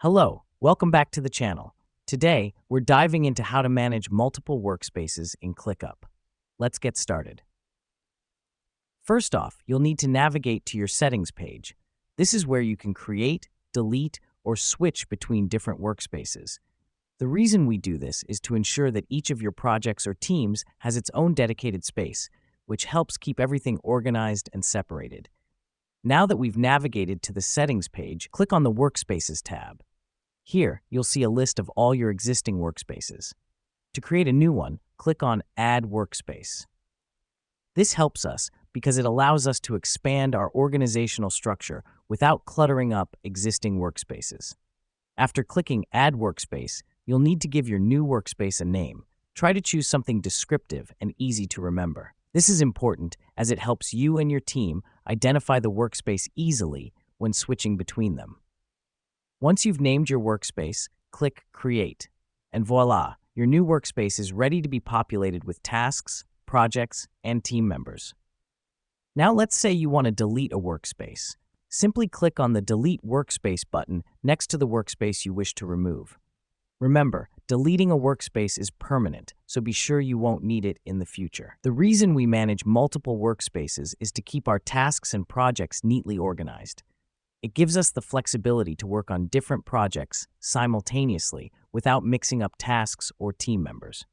Hello, welcome back to the channel. Today, we're diving into how to manage multiple workspaces in ClickUp. Let's get started. First off, you'll need to navigate to your settings page. This is where you can create, delete, or switch between different workspaces. The reason we do this is to ensure that each of your projects or teams has its own dedicated space, which helps keep everything organized and separated. Now that we've navigated to the settings page, click on the Workspaces tab. Here, you'll see a list of all your existing workspaces. To create a new one, click on Add Workspace. This helps us because it allows us to expand our organizational structure without cluttering up existing workspaces. After clicking Add Workspace, you'll need to give your new workspace a name. Try to choose something descriptive and easy to remember. This is important as it helps you and your team identify the workspace easily when switching between them. Once you've named your workspace, click Create, and voila, your new workspace is ready to be populated with tasks, projects, and team members. Now let's say you want to delete a workspace. Simply click on the Delete Workspace button next to the workspace you wish to remove. Remember, deleting a workspace is permanent, so be sure you won't need it in the future. The reason we manage multiple workspaces is to keep our tasks and projects neatly organized. It gives us the flexibility to work on different projects simultaneously without mixing up tasks or team members.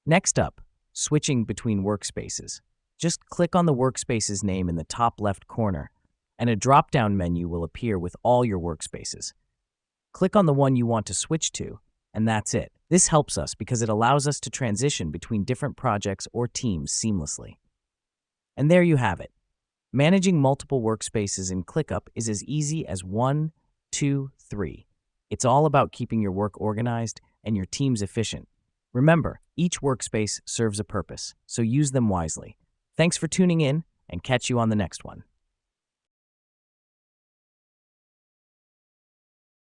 Next up, switching between workspaces. Just click on the workspace's name in the top left corner, and a drop-down menu will appear with all your workspaces. Click on the one you want to switch to, and that's it. This helps us because it allows us to transition between different projects or teams seamlessly. And there you have it. Managing multiple workspaces in ClickUp is as easy as 1, 2, 3. It's all about keeping your work organized and your teams efficient. Remember, each workspace serves a purpose, so use them wisely. Thanks for tuning in, and catch you on the next one.